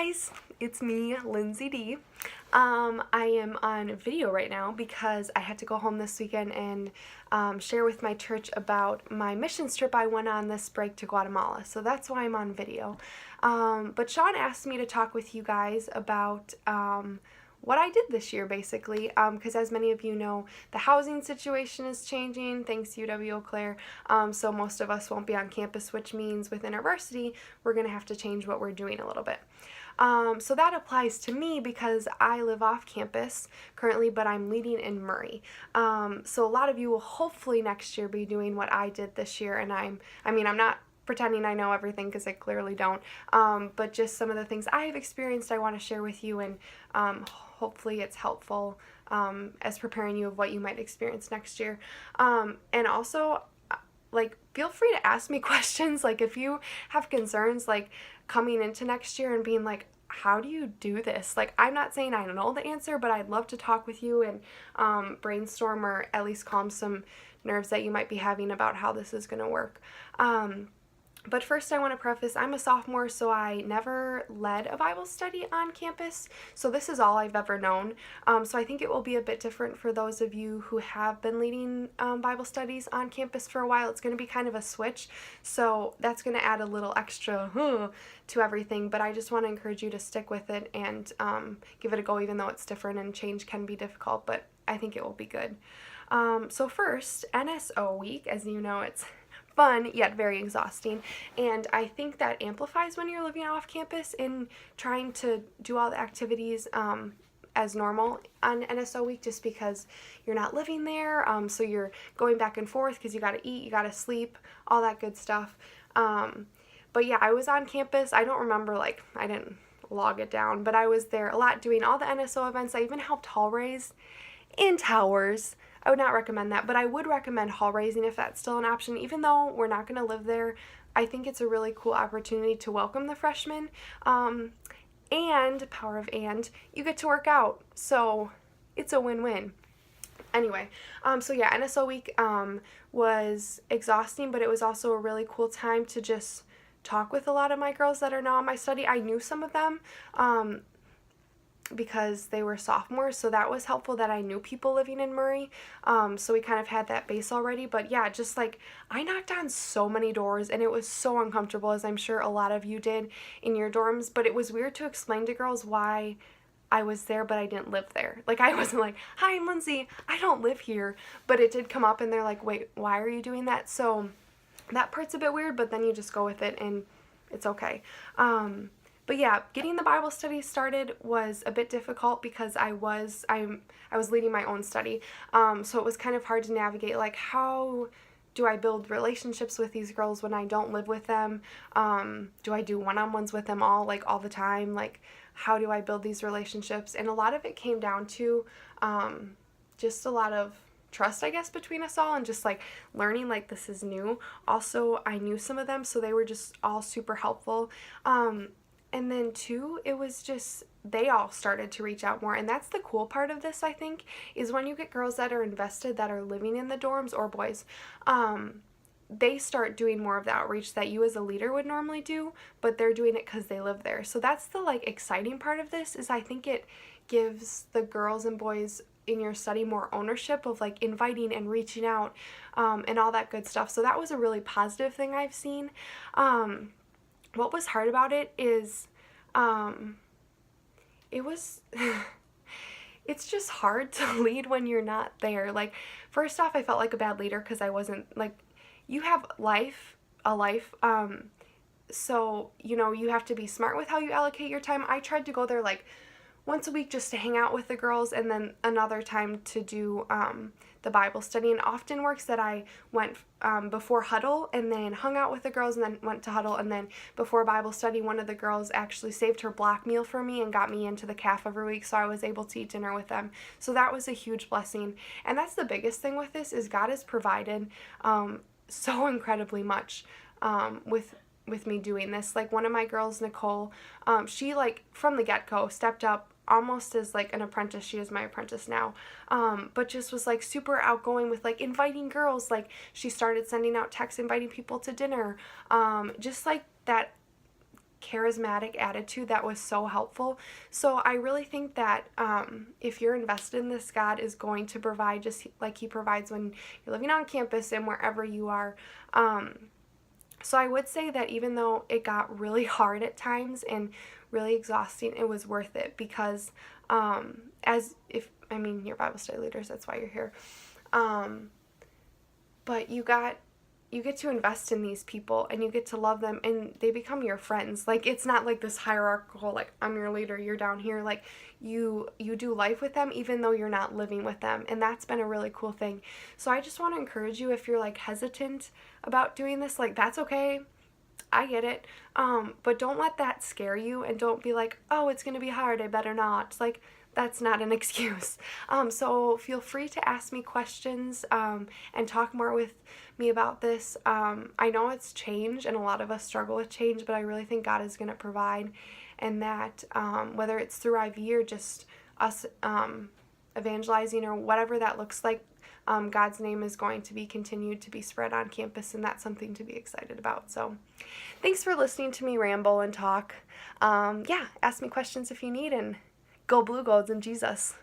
guys, it's me, Lindsay D. I am on video right now because I had to go home this weekend and share with my church about my mission trip I went on this break to Guatemala. So that's why I'm on video. But Sean asked me to talk with you guys about what I did this year, basically, because as many of you know, the housing situation is changing thanks to UW Eau Claire, so most of us won't be on campus, which means with InterVarsity, we're going to have to change what we're doing a little bit. So that applies to me because I live off campus currently, but I'm leading in Murray. So a lot of you will hopefully next year be doing what I did this year, and I'm not pretending I know everything because I clearly don't, but just some of the things I have experienced I want to share with you, and hopefully it's helpful as preparing you of what you might experience next year. And also, feel free to ask me questions, if you have concerns, coming into next year and being like, how do you do this? I'm not saying I know the answer, but I'd love to talk with you and brainstorm or at least calm some nerves that you might be having about how this is going to work. But first I want to preface, I'm a sophomore, so I never led a Bible study on campus, so this is all I've ever known. So I think it will be a bit different for those of you who have been leading Bible studies on campus for a while. It's going to be kind of a switch, so that's going to add a little extra to everything, but I just want to encourage you to stick with it and give it a go, even though it's different and change can be difficult, but I think it will be good. So first, NSO week, as you know, it's fun yet very exhausting, and I think that amplifies when you're living off campus and trying to do all the activities as normal on NSO week, just because you're not living there, so you're going back and forth because you gotta eat, you gotta sleep, all that good stuff. But yeah, I was on campus. I don't remember, I didn't log it down, but I was there a lot doing all the NSO events. I even helped hall raise in towers. I would not recommend that, but I would recommend hall raising if that's still an option. Even though we're not going to live there, I think it's a really cool opportunity to welcome the freshmen. And, power of and, you get to work out. So it's a win-win. Anyway, so yeah, NSO week was exhausting, but it was also a really cool time to just talk with a lot of my girls that are now in my study. I knew some of them, because they were sophomores, so that was helpful that I knew people living in Murray, so we kind of had that base already. But yeah, just I knocked on so many doors and it was so uncomfortable, as I'm sure a lot of you did in your dorms, but it was weird to explain to girls why I was there but I didn't live there. I wasn't like, hi, I'm Lindsay, I don't live here, but it did come up and they're like, wait, why are you doing that? So that part's a bit weird, but then you just go with it and it's okay. But yeah, getting the Bible study started was a bit difficult because I was leading my own study, so it was kind of hard to navigate, how do I build relationships with these girls when I don't live with them? Do I do one-on-ones with them all the time? How do I build these relationships? And a lot of it came down to just a lot of trust, I guess, between us all, and just learning this is new. Also, I knew some of them, so they were just all super helpful. And then too, it was just, they all started to reach out more, and that's the cool part of this, I think, is when you get girls that are invested, that are living in the dorms, or boys, they start doing more of the outreach that you as a leader would normally do, but they're doing it because they live there. So that's the exciting part of this, is I think it gives the girls and boys in your study more ownership of inviting and reaching out, and all that good stuff. So that was a really positive thing I've seen. What was hard about it is, it's just hard to lead when you're not there. First off, I felt like a bad leader because I wasn't, you have a life, so, you have to be smart with how you allocate your time. I tried to go there, once a week just to hang out with the girls, and then another time to do the Bible study. And often works that I went before huddle and then hung out with the girls and then went to huddle, and then before Bible study, one of the girls actually saved her block meal for me and got me into the caf every week, so I was able to eat dinner with them. So that was a huge blessing. And that's the biggest thing with this, is God has provided so incredibly much with me doing this. One of my girls, Nicole, she from the get-go stepped up almost as an apprentice. She is my apprentice now, but just was super outgoing with inviting girls. She started sending out texts inviting people to dinner, just that charismatic attitude that was so helpful. So I really think that if you're invested in this, God is going to provide just like He provides when you're living on campus and wherever you are. So I would say that even though it got really hard at times and really exhausting, it was worth it because you're Bible study leaders, that's why you're here. But you get to invest in these people and you get to love them and they become your friends. Like, it's not like this hierarchical, like, I'm your leader, you're down here. Like, you do life with them even though you're not living with them, and that's been a really cool thing. So I just want to encourage you, if you're like hesitant about doing this, like, that's okay. I get it. But don't let that scare you, and don't be like, oh, it's going to be hard, I better not. Like, that's not an excuse. So feel free to ask me questions and talk more with me about this. I know it's change, and a lot of us struggle with change, but I really think God is going to provide, and that whether it's through IV or just us evangelizing or whatever that looks like, God's name is going to be continued to be spread on campus, and that's something to be excited about. So thanks for listening to me ramble and talk. Ask me questions if you need, and go Blue Golds in Jesus.